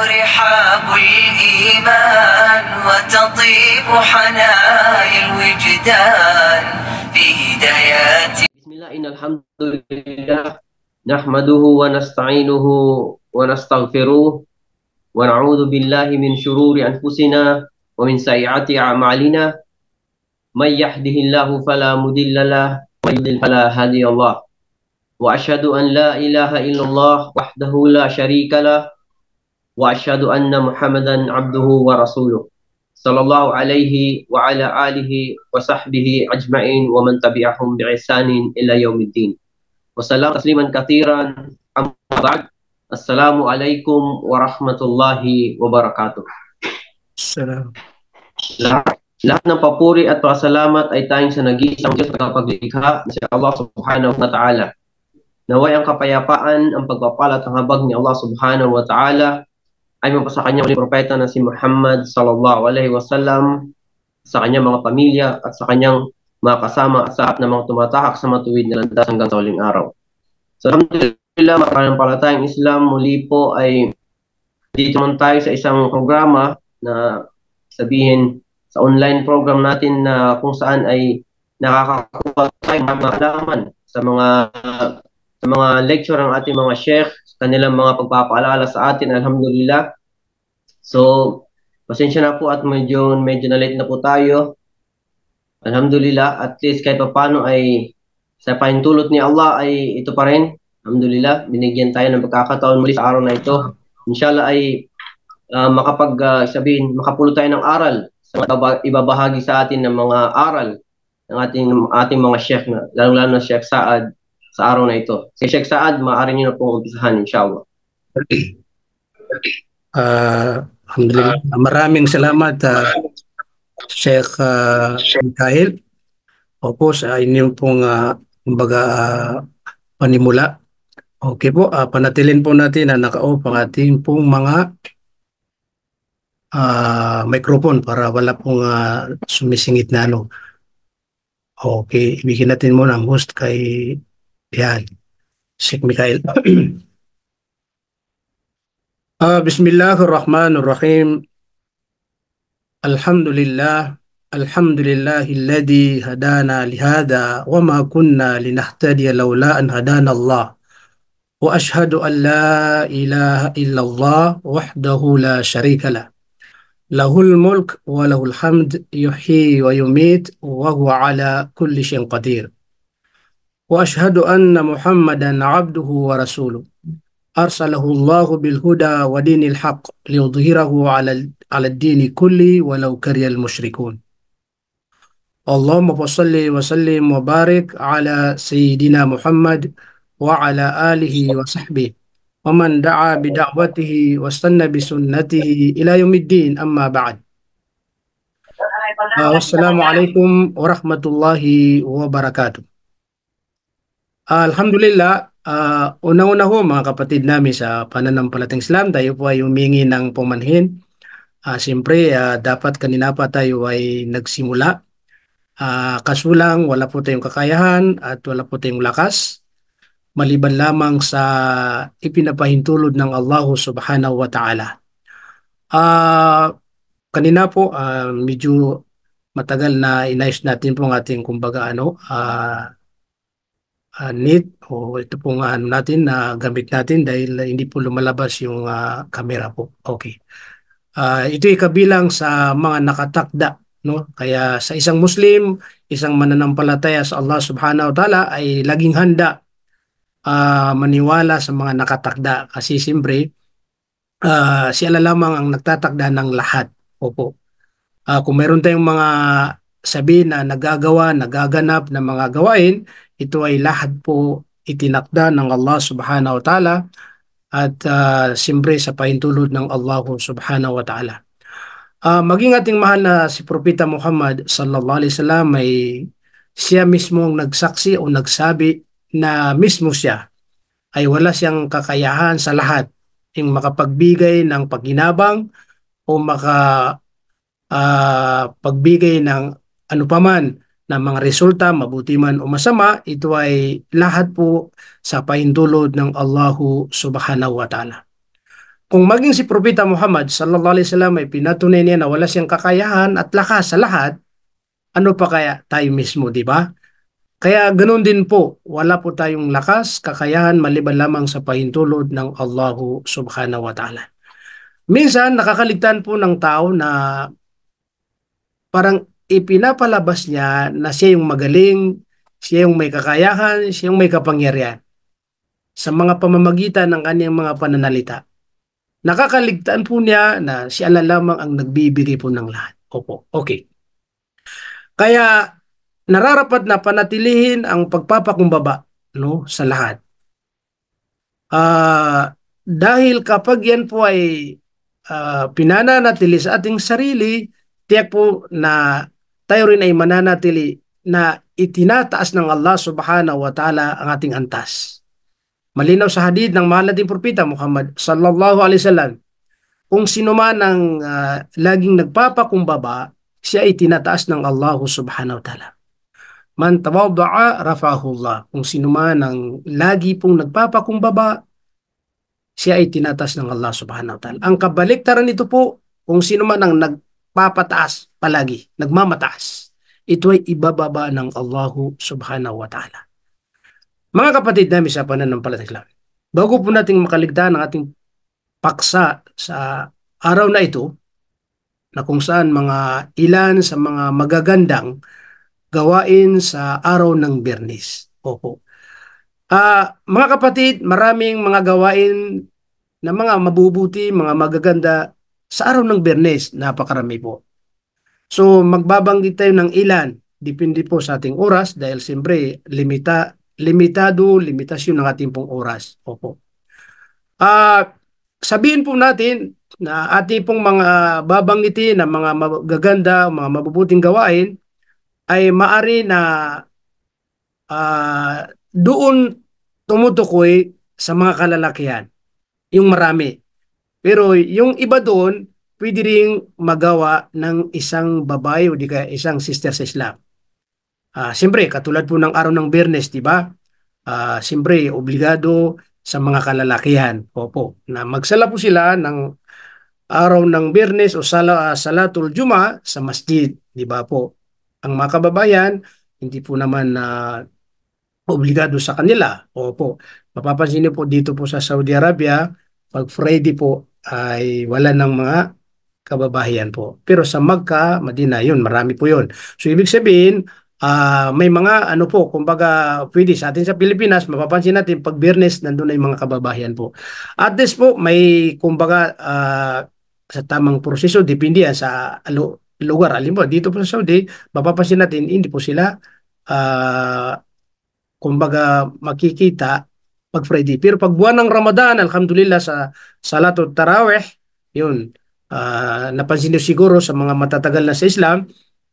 رحاب الإيمان وتطيب حنايا الوجدان في هدايات. بسم الله إن الحمد لله نحمده ونستعينه ونستغفره ونعوذ بالله من شرور أنفسنا ومن سيئات أعمالنا من يهده الله فلا مضل له ومن يضلل فلا هادي له وأشهد أن لا إله إلا الله وحده لا شريك له وأشهد أن محمدا عبده ورسوله صلى الله عليه وعلى آله وصحبه أجمعين ومن تبعهم بإحسان إلى يوم الدين وسلام تسليما كثيرا. أما بعد Assalamualaikum warahmatullahi wabarakatuh. Salam. Lahat ng papuri at pasalamat ay tayong sa nag-iisang Diyos na paglikha na si Allah subhanahu wa ta'ala. Naway ang kapayapaan, ang pagpapala at ang habag ni Allah subhanahu wa ta'ala ay mapasa kanyang uling propeta na si Muhammad sallallahu alaihi wasallam, sa kanyang mga pamilya at sa kanyang mga kasama at sa lahat ng mga tumatahak sa matuwid na landas hanggang sa huling araw. So, alhamdulillah, mapanampalatayang Islam, muli po ay dito naman tayo sa isang programa na sabihin sa online program natin na kung saan ay nakakakuha tayo ng mga alaman sa mga lecture ng ating mga sheikh, kanilang mga pagpapaalala sa atin, alhamdulillah. So, pasensya na po at medyo na late na po tayo. Alhamdulillah, at least kahit paano ay sa pahintulot ni Allah ay ito pa rin. Alhamdulillah, binigyan tayo ng pagkakataon muli sa araw na ito. Inshallah ay makapulot tayo ng aral sa ibabahagi sa atin ng mga aral ng ating mga sheikh, lalo na Sheikh Saad sa araw na ito. Si Sheikh Saad, maaari niyo na pong umpisahan, inshallah. Alhamdulillah. Maraming salamat Sheikh Mikhail. Opo, sa inyong pong panimula. Okay po, panatilin po natin na naka-off ang ating pong mga microphone para wala pong sumisingit na ano. Okay, ibigin natin muna ang host kay Sheikh Mikhail. Bismillahirrahmanirrahim. Alhamdulillah. Alhamdulillahilladzi hadana lihada wa ma kunna linahtadiya laula an hadana Allah. Wa ashhadu an la ilaha illallah wahdahu la syarika lah. Lahul mulk wa lahul hamd yuhyi wa yumit wa huwa ala kulli syai'in qadir. Wa ashhadu anna Muhammadan abduhu wa rasuluh. Arsalahu Allahu bil huda wa dinil haqq liyudhhirahu ala ad-dini kulli walau karihal musyrikun. Allahumma salli wa sallim wa barik ala sayyidina Muhammad wa ala alihi wa sahbihi wa man da'a bi da'watihi wa istanna bi sunnatihi ila yaumiddin, amma ba'd. Wassalamualaikum warahmatullahi wabarakatuh. Alhamdulillah, una-una ho mga kapatid namin sa pananampalatayang Islam, tayo po ay humingi ng pumanhin. Siyempre, dapat kanina pa tayo ay nagsimula. Kasulang wala po tayong kakayahan at wala po tayong lakas, maliban lamang sa ipinapahintulot ng Allah subhanahu wa ta'ala. Kanina po, medyo matagal na inayos natin po ang ating kumbaga need o ito pong natin na gamit natin dahil hindi po lumalabas yung camera po. Okay. Ito ay kabilang sa mga nakatakda, no? Kaya sa isang Muslim, isang mananampalataya sa Allah subhanahu wa ta'ala ay laging handa maniwala sa mga nakatakda kasi siyempre siya lamang ang nagtatakda ng lahat. Opo. Kung meron tayong mga sabi na nagagawa, nagaganap na mga gawain, ito ay lahat po itinakda ng Allah subhanahu wa ta'ala at siyempre sa pahintulot ng Allah subhanahu wa ta'ala. Maging ating mahal na si Propeta Muhammad sallallahu alaihi wasallam ay siya mismo ang nagsaksi o nagsabi na mismo siya ay wala siyang kakayahan sa lahat yung makapagbigay ng pagginabang o pagbigay ng anupaman na mga resulta, mabuti man o masama. Ito ay lahat po sa pahintulot ng Allahu subhanahu wa ta'ala. kung maging si Propeta Muhammad sallallahu alaihi wasallam ay pinatunay niya na wala siyang kakayahan at lakas sa lahat, ano pa kaya tayo mismo, di ba? Kaya ganoon din po, wala po tayong lakas, kakayahan maliban lamang sa pahintulot ng Allahu subhanahu wa ta'ala. Minsan, nakakaligtaan po ng tao na parang ipinapalabas niya na siya yung magaling, siya yung may kakayahan, siya yung may kapangyarihan sa mga pamamagitan ng kanyang mga pananalita. Nakakaligtaan po niya na siya na lamang ang nagbibigay po ng lahat. Opo, okay. Kaya nararapat na panatilihin ang pagpapakumbaba, no, sa lahat. Dahil kapag yan po ay pinananatili sa ating sarili, tiyak po na tayo rin ay mananatili na itinataas ng Allah subhanahu wa ta'ala ang ating antas. Malinaw sa hadith ng mahal nating propeta Muhammad sallallahu alaihi wasallam, kung sino man ang laging nagpapakumbaba, siya ay tinataas ng Allah subhanahu wa ta'ala. Man tawadda'a rafa'ahu Allah. Kung sino man ang lagi pong nagpapakumbaba, siya ay tinataas ng Allah subhanahu wa ta'ala. Ang kabaliktaran nito po, kung sino man ang nagpapataas palagi, nagmamataas, ito ay ibababa ng Allah subhanahu wa ta'ala. Mga kapatid namin sa pananampalataya, bago po nating makaligtaan ang ating paksa sa araw na ito, na kung saan mga ilan sa mga magagandang gawain sa araw ng Biyernes. Opo. Mga kapatid, maraming mga gawain na mga mabubuti, mga magaganda sa araw ng Biyernes, napakarami po. So magbabanggit tayo ng ilan, depende po sa ating oras dahil siyempre limitasyon ng ating pong oras. Opo. Sabihin po natin na ating pong mga babanggitin na mga magaganda, mga mabubuting gawain ay maari na doon tumutukoy sa mga kalalakihan, yung marami. Pero yung iba doon, pwede ring magawa ng isang babae o di kaya isang sister sa Islam. Siyempre, katulad po ng araw ng Biyernes, di ba? Siyempre, obligado sa mga kalalakihan. Opo, na magsala po sila ng araw ng Biyernes o Salatul Juma sa masjid, di ba po? Ang mga kababayan, hindi po naman obligado sa kanila. Opo, mapapansin niyo po dito po sa Saudi Arabia, pag Friday po ay wala ng mga kababayan po. Pero sa Makkah, Madina, yun, marami po yun. So, ibig sabihin, may mga ano po, kumbaga pwede sa atin sa Pilipinas, mapapansin natin pag Biyernes nandun ay mga kababayan po. At this po, may kumbaga sa tamang proseso, depende yan sa lugar. Alimbawa, dito po sa Saudi, mapapansin natin, hindi po sila kumbaga makikita pag Friday. Pero pag buwan ng Ramadan, alhamdulillah sa Salatul Tarawih, yun, napansin niyo siguro sa mga matatagal na sa Islam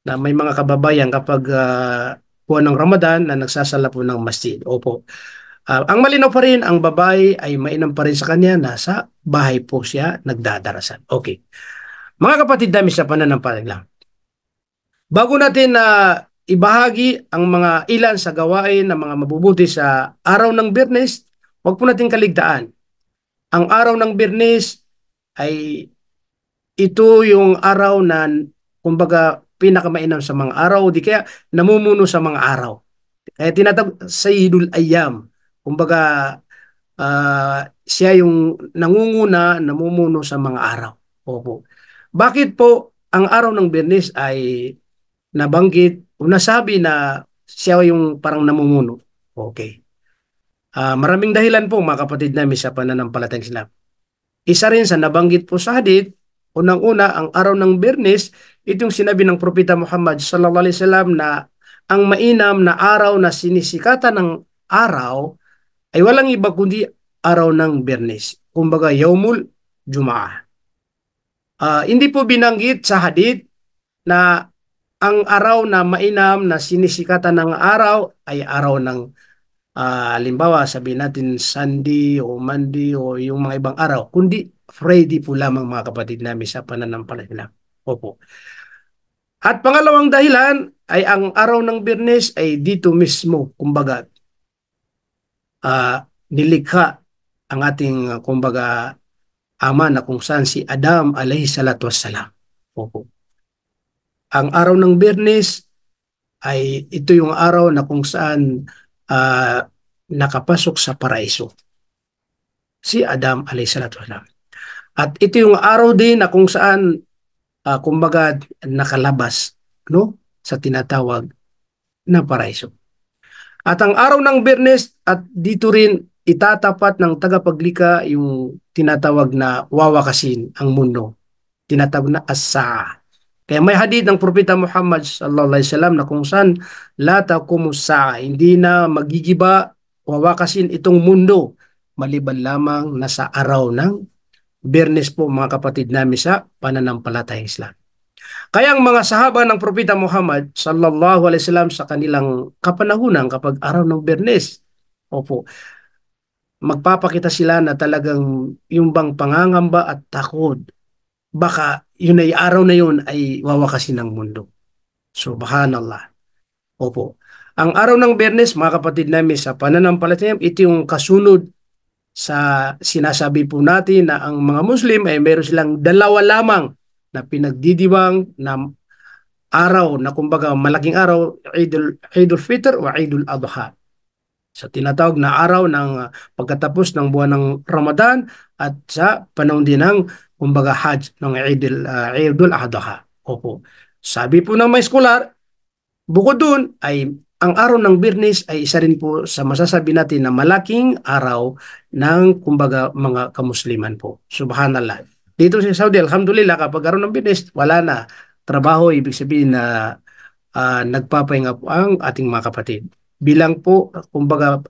na may mga kababayan kapag buwan ng Ramadan na nagsasala po ng masjid. Opo. Ang malinaw pa rin, ang babae ay mainam pa rin sa kanya, nasa bahay po siya nagdadarasan. Okay. Mga kapatid namin sa pananampalataya, bago natin ibahagi ang mga ilan sa gawain ng mga mabubuti sa araw ng Biyernes, huwag po natin kaligtaan. Ang araw ng Biyernes ay ito yung araw na kumbaga pinakamainam sa mga araw, di kaya namumuno sa mga araw. Kaya tinatawag Sayyidul Ayyam. Kumbaga siya yung nangunguna, namumuno sa mga araw. Opo. Bakit po ang araw ng Biyernes ay nabanggit o nasabi na siya yung parang namumuno? Okay. Maraming dahilan po mga kapatid namin sa pananampalatayang Islam. Isa rin sa nabanggit po sa hadith, unang-una, ang araw ng Biyernes, itong sinabi ng Propeta Muhammad sallallahu alaihi wasallam na ang mainam na araw na sinisikatan ng araw ay walang iba kundi araw ng Biyernes. Kumbaga, Yaumul Jum'ah. Hindi po binanggit sa hadith na ang araw na mainam na sinisikatan ng araw ay araw ng halimbawa sabihin natin Sunday o Monday o yung mga ibang araw, kundi Friday po lamang mga kapatid namin sa pananampalataya. Opo. At pangalawang dahilan ay ang araw ng Biyernes ay dito mismo, kumbaga nilikha ang ating kumbaga ama na kung saan si Adam alayhi salatu wassalam. Opo. Ang araw ng Biyernes ay ito yung araw na kung saan ah, nakapasok sa paraiso si Adam alayhi salatu wassalam. At ito yung araw din na kung saan kumbaga nakalabas, no, sa tinatawag na paraiso. At ang araw ng Biyernes at dito rin itatapat ng tagapaglikha yung tinatawag na wawakasin ang mundo. Tinatawag na as-saa. Kaya may hadith ng Propeta Muhammad sallallahu alaihi wasallam na kung saan la taqumus saa, hindi na magigiba, wawakasin itong mundo maliban lamang na sa araw ng Biyernes po, mga kapatid namin sa pananampalatayang Islam. Kaya ang mga sahaba ng Propeta Muhammad sallallahu alaihi wasallam sa kanilang kapanahunan kapag araw ng Biyernes, opo, magpapakita sila na talagang yung bang pangangamba at takot, baka yun ay araw na yun ay wawakasin ng mundo. Subhanallah. Opo. Ang araw ng Biyernes, mga kapatid namin sa pananampalataya, ito yung kasunod sa sinasabi po natin na ang mga Muslim ay meron silang dalawa lamang na pinagdidiwang na araw na kumbaga malaking araw, Eidul Fitr o Eidul Adha. Sa tinatawag na araw ng pagkatapos ng buwan ng Ramadan at sa panahon din ng kumbaga Hajj ng Eidul Adha. Opo. Sabi po ng mga eskolar, bukod doon ay ang araw ng Biyernes ay isa rin po sa masasabi natin na malaking araw ng kumbaga mga kamusliman po. Subhanallah. Dito sa Saudi, alhamdulillah, kapag araw ng Biyernes, wala na trabaho, ibig sabihin na nagpapahinga po ang ating mga kapatid. Bilang po, kumbaga,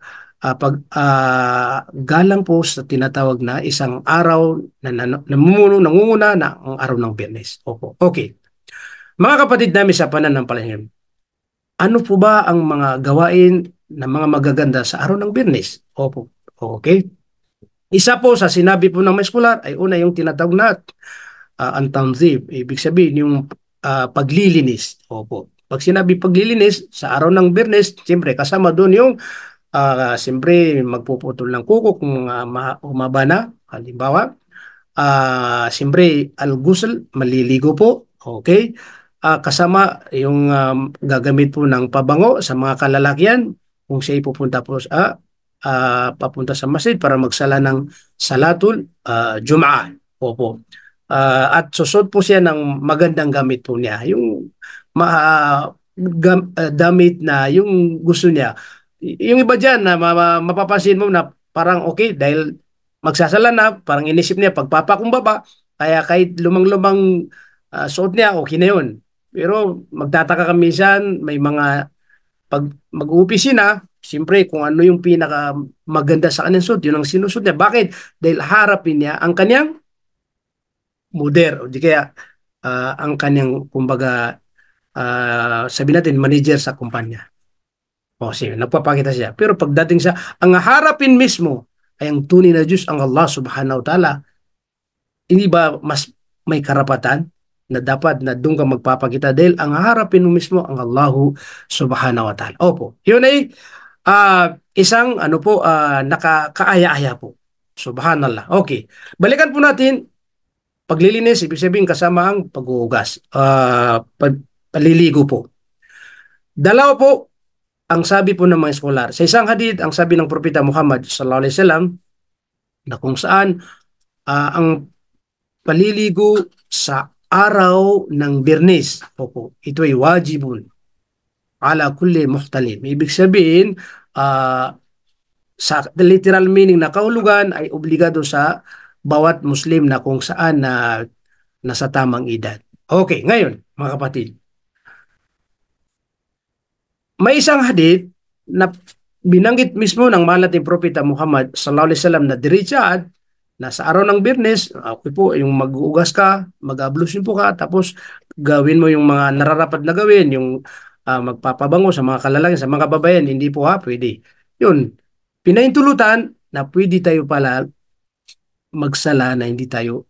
galang po sa tinatawag na isang araw na nangunguna na ang araw ng Biyernes. Opo. Okay. Mga kapatid namin sa pananampalataya, ano po ba ang mga gawain na mga magaganda sa araw ng Biyernes? Opo. Okay. Isa po sa sinabi po ng mga eskolar ay una yung tinatawag na ang tanzib. Ibig sabihin yung paglilinis. Opo. Pag sinabi paglilinis sa araw ng Biyernes, siyempre kasama doon yung siyempre magpuputol ng kuko kung umaba na. Halimbawa, siyempre al-ghusl, maliligo po. Okay. Kasama yung gagamit po ng pabango sa mga kalalakihan kung siya pupunta po papunta sa masjid para magsala ng salatul Jum'ah. Opo. At susot po siya ng magandang gamit po niya. Yung damit na yung gusto niya. Yung iba dyan na mapapansin mo na parang okay dahil magsasala na, parang inisip niya pagpapakumbaba, kaya kahit lumang-lumang suot niya, okay na yun. Pero magtataka kami minsan, may mga pag mag-uupisi na, siyempre kung ano yung pinaka maganda sa kanyang suot, yun ang sinusot niya. Bakit? Dahil harapin niya ang kanyang moder, o di kaya ang kanyang, kumbaga, sabi natin, manager sa kumpanya. O sige, nagpapakita siya. Pero pagdating sa, ang harapin mismo ay ang tunay na Diyos, ang Allah subhanahu wa ta'ala, hindi ba mas may karapatan na dapat na doon ka magpapakita dahil ang harapin mo mismo ang Allahu subhanahu wa ta'ala. Opo, yun ay isang ano po, nakakaaya-aya po. Subhanallah. Okay, balikan po natin, paglilinis, ibig sabihin kasama ang paghuhugas, paliligo po. Dalawa po ang sabi po ng mga eskolar. Sa isang hadith, ang sabi ng Propeta Muhammad sallallahu alaihi wasallam na kung saan ang paliligo sa araw ng Biyernes, opo, ito ay wajibun ala kulli muhtalim. Ibig sabihin, sa literal meaning na kahulugan ay obligado sa bawat Muslim na kung saan na nasa tamang edad. Okay, ngayon, mga kapatid, may isang hadith na binanggit mismo ng mahal nating Propeta Muhammad sallallahu alaihi wasallam na diretsad na sa araw ng Biyernes, okay po, yung mag-uugas ka, mag-ablution po ka, tapos gawin mo yung mga nararapat na gawin, yung magpapabango sa mga kalalaki, sa mga babayan, hindi po pwede. Yun, pinaintulutan na pwede tayo pala magsala na hindi tayo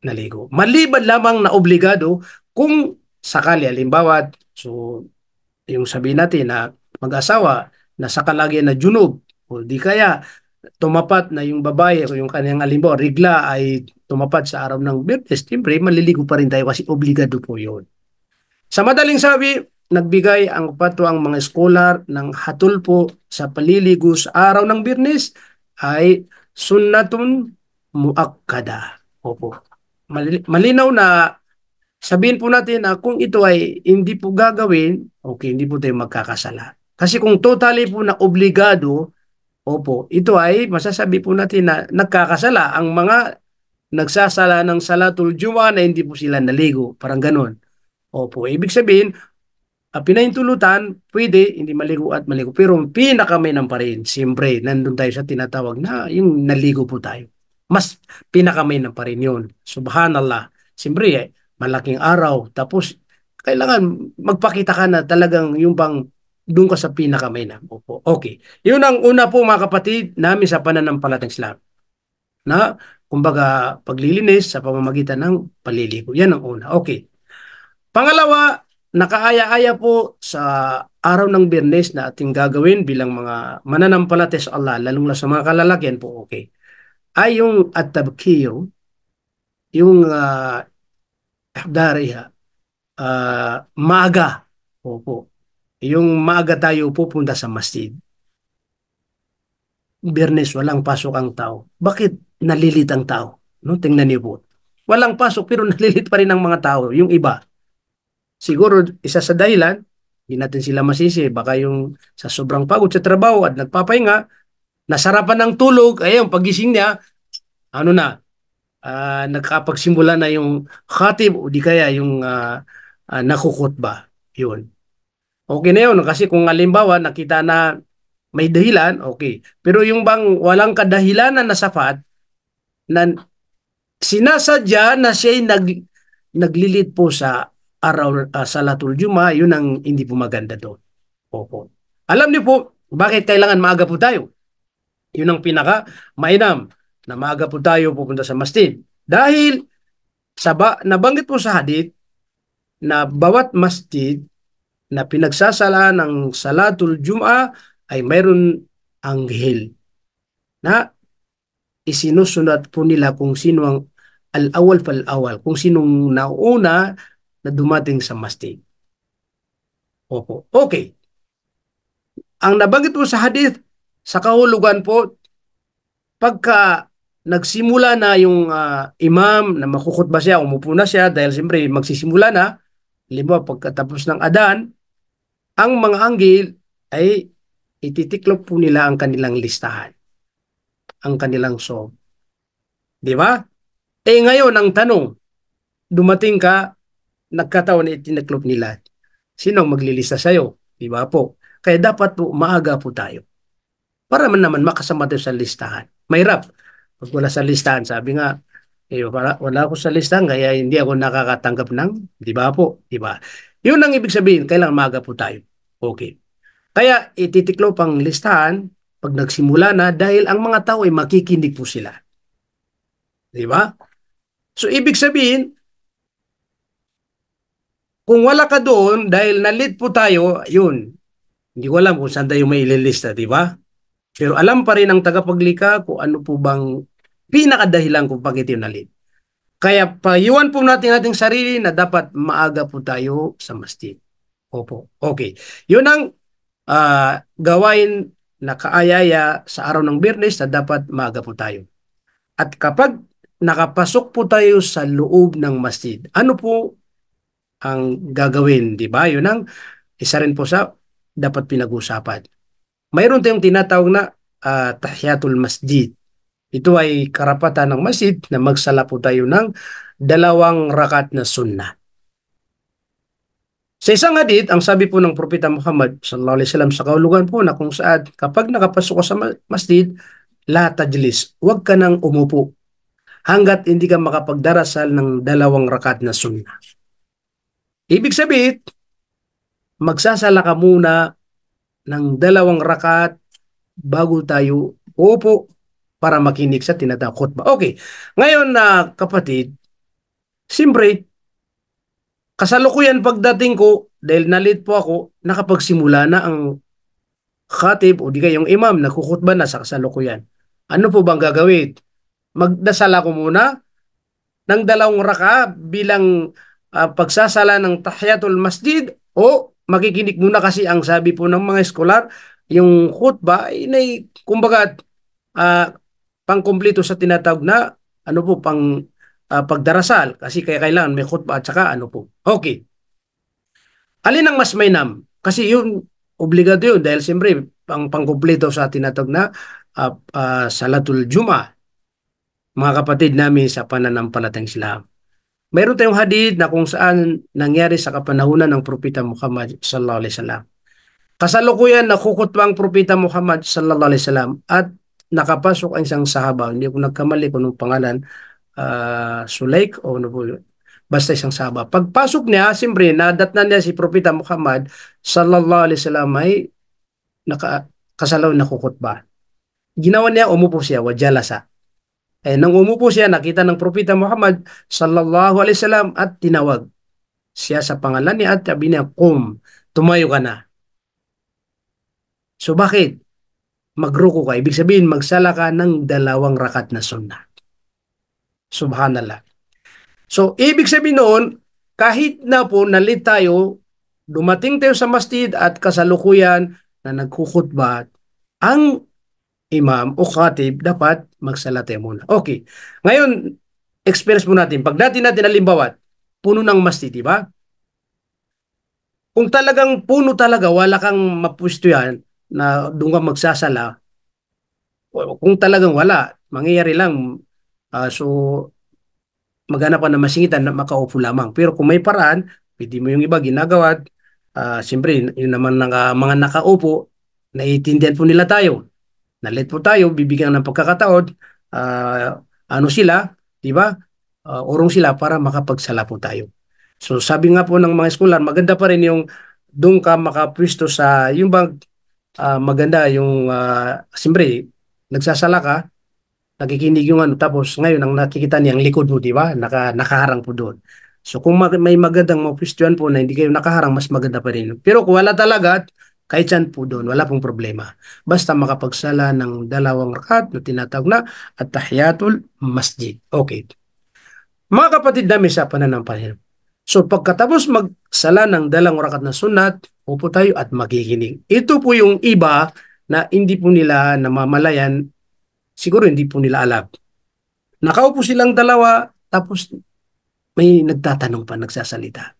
naligo. Maliban lamang na obligado kung sakali, halimbawa, so yung sabihin natin na mag-asawa na sa kalagyan na junub, o di kaya tumapat na yung babae o yung kanyang halimbawa, regla ay tumapat sa araw ng Biyernes, siyempre maliligo pa rin tayo kasi obligado po yun. Sa madaling sabi, nagbigay ang patwa ang mga scholar ng hatol po sa paliligo sa araw ng Biyernes ay sunnatun muakkada. Opo. Malinaw na sabihin po natin na kung ito ay hindi po gagawin, okay, hindi po tayo magkakasala. Kasi kung totally po na obligado, opo, ito ay masasabi po natin na nagkakasala ang mga nagsasala ng salatul juma na hindi po sila naligo. Parang ganon. Opo, ibig sabihin, pinahintulutan, pwede, hindi maligo at maligo. Pero pinakamainam pa rin, siyempre, nandun tayo sa tinatawag na yung naligo po tayo. Mas pinakamainam pa rin yun. Subhanallah. Siyempre, malaking araw. Tapos, kailangan magpakita ka na talagang yung bang doon ka sa pinakamainam. Opo. Okay. Yun ang una po mga kapatid namin sa pananampalatang Islam. Na, kumbaga, paglilinis sa pamamagitan ng paliligo. Yan ang una. Okay. Pangalawa, nakaaya-aya po sa araw ng Biyernes na ating gagawin bilang mga mananampalataya sa Allah, lalong na sa mga kalalakihan po, okay, ay yung at-tabkir, yung ihdariha, maaga. Opo. Yung maaga tayo pupunta sa masjid. Biyernes, walang pasok ang tao. Bakit nalilit ang tao? No? Tingnan niyo po. Walang pasok pero nalilit pa rin ang mga tao, yung iba. Siguro isa sa dahilan, hindi natin sila masisi, baka yung sa sobrang pagod sa trabaho at nagpapahinga, nasarapan ng tulog, ayun, pagising niya, ano na, nakapagsimula na yung khatib o di kaya yung nakukutba. Yun. Okay na yun, kasi kung halimbawa nakita na may dahilan, okay. Pero yung bang walang kadahilanan na sapat, na sinasadya na siya'y naglilid po sa araw Salatul Juma, yun ang hindi po maganda doon. Opo. Alam niyo po, bakit kailangan maaga po tayo? Yun ang pinaka mainam na maaga po tayo pupunta sa masjid. Dahil nabanggit po sa hadith na bawat masjid na pinagsasala ng Salatul Juma ay mayroon anghel na isinusunod po nila kung sino ang al-awal fal-awal, kung sinong nauna na dumating sa masjid. Opo. Okay. Ang nabanggit po sa hadith, sa kahulugan po, pagka nagsimula na yung imam na makukutba siya, umupo na siya dahil siyempre magsisimula na, halimbawa pagkatapos ng adan, ang mga anghel ay ititiklop po nila ang kanilang listahan, ang kanilang sob. Di ba? Ngayon, ang tanong, dumating ka, nagkataon na itiniklop nila. Sino ang maglilista sa'yo? Di ba po? Kaya dapat po maaga po tayo. Para man naman makasama tayo sa listahan. Mahirap. Pag wala sa listahan, sabi nga, wala ako sa listahan, kaya hindi ako nakakatanggap ng, di ba po? Di ba? Yun ang ibig sabihin, kailangan maaga po tayo. Okay. Kaya ititiklop ang listahan pag nagsimula na dahil ang mga tao ay makikinig po sila. Di ba? So, ibig sabihin, kung wala ka doon, dahil na-late po tayo, yun, hindi ko alam kung saan tayo may ililista, di ba? Pero alam pa rin ang tagapaglikha kung ano po bang pinakadahilan kung bakit yun na-late. Kaya payuhan po natin ating sarili na dapat maaga po tayo sa masjid. Opo, okay. Yun ang gawain na kaayaya sa araw ng Biyernes na dapat maaga po tayo. At kapag nakapasok po tayo sa loob ng masjid, ano po ang gagawin, di ba? Yun ang isa rin po sa dapat pinag-usapan. Mayroon tayong tinatawag na tahiyatul masjid. Ito ay karapatan ng masjid na magsala po tayo ng 2 rakat na sunnah. Sa isang hadith, ang sabi po ng Propeta Muhammad sallallahu alaihi wasallam sa kahulugan po na kung saan kapag nakapasok ka sa masjid, la tajlis, huwag ka nang umupo hanggat hindi ka makapagdarasal ng 2 rakat na sunnah. Ibig sabihin, magsasala ka muna ng 2 rakat bago tayo upo para makinig sa tinatawag khutbah. Okay. Ngayon na kapatid, siyempre, kasalukuyan pagdating ko, dahil na-late po ako, nakapagsimula na ang khatib o di kayong imam, nagkukhutba na sa kasalukuyan. Ano po bang gagawin? Magdasal ako muna ng 2 raka bilang pagsasala ng tahiyatul masjid o makikinig muna kasi ang sabi po ng mga eskolar, yung khutbah ay kumbaga ah, pangkumpleto sa tinatawag na ano po pagdarasal kasi kaya kailangan may khutbah at saka ano po. Okay. Alin ang mas mainam? Kasi yun obligado yun dahil siyempre pangkumpleto sa tinatawag na Salatul Juma, mga kapatid namin sa pananampalatayang Islam. Mayroon tayong hadith na kung saan nangyari sa kapanahunan ng Propeta Muhammad sallallahu alaihi wasallam. Kasalukuyan nakukutwa ang Propeta Muhammad sallallahu alaihi wasallam at nakapasok ang isang sahaba, hindi ko nagkamali kung anong pangalan, Sulaik o ano po yun. Basta isang sahaba. Pagpasok niya, siyempre, nadatnan niya si Propeta Muhammad sallallahu alaihi wasallam ay kasalaw nakukutba. Ginawa niya, umupo siya, wajalasa. Nang umupo siya, nakita ng Propeta Muhammad sallallahu alaihi wasallam at tinawag siya sa pangalan niya at sabi niya, "Qum, tumayo ka na." So bakit? Magruko ka. Ibig sabihin, magsala ka ng 2 rakat na sunnah. Subhanallah. So, ibig sabihin noon, kahit na po nalit tayo, dumating tayo sa masjid at kasalukuyan na nagkukutba, ang imam o khatib dapat magsala tayo muna. Okay. Ngayon, experience mo natin. Pag natin halimbawa, puno ng masjid, di ba? Kung talagang puno talaga, wala kang mapwesto yan na doon ka magsasala, kung talagang wala, mangyayari lang. So, maghanap ka na masingitan na makaupo lamang. Pero kung may paraan, pwede mo yung iba ginagawa. Siyempre, yun naman mga nakaupo, naiintindihan po nila tayo. Nalit po tayo, bibigyan ng pagkakataon, ano sila, di ba? Urong sila para makapagsala po tayo. So sabi nga po ng mga eskolar, maganda pa rin yung doon ka makapwisto sa, yung bang maganda yung, siyempre, nagsasala ka, nakikinig yung ano, tapos ngayon ang nakikita niya ang likod mo, di ba? Nakaharang po doon. So kung may magandang mapwestuhan po na hindi kayo nakaharang, mas maganda pa rin. Pero kung wala talaga, kahit saan po doon, wala pong problema. Basta makapagsala ng 2 rakat na tinatawag na at-tahiyatul masjid. Okay. Mga kapatid namin sa pananampalataya. So pagkatapos magsala ng 2 rakat na sunat, upo tayo at magiginig. Ito po yung iba na hindi po nila namamalayan, siguro hindi po nila alam. Nakaupo silang dalawa, tapos may nagtatanong pa, nagsasalita.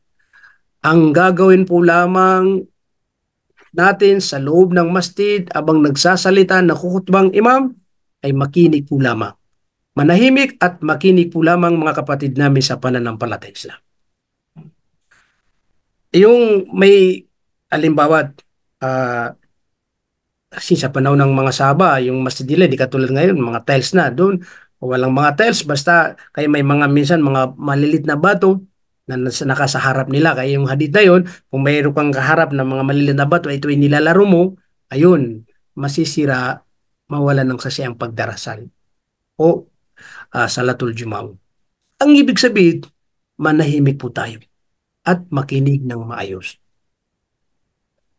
Ang gagawin po lamang natin sa loob ng masjid abang nagsasalita na kukutbang imam ay makinig po lamang. Manahimik at makinig po lamang mga kapatid namin sa pananampalataya Islam. Yung may alimbawa, kasi sa panahon ng mga sahaba, yung masjid nila, di katulad ngayon, mga tiles na doon. Walang mga tiles, basta kaya may mga minsan mga malilit na bato na nakasaharap nila. Kaya yung hadith na yun, kung mayroon kang kaharap ng mga malilit na bato, ito ay nilalaro mo, ayun, masisira, mawala ng sasayang pagdarasal o salatul jumaw. Ang ibig sabihin, manahimik po tayo at makinig ng maayos.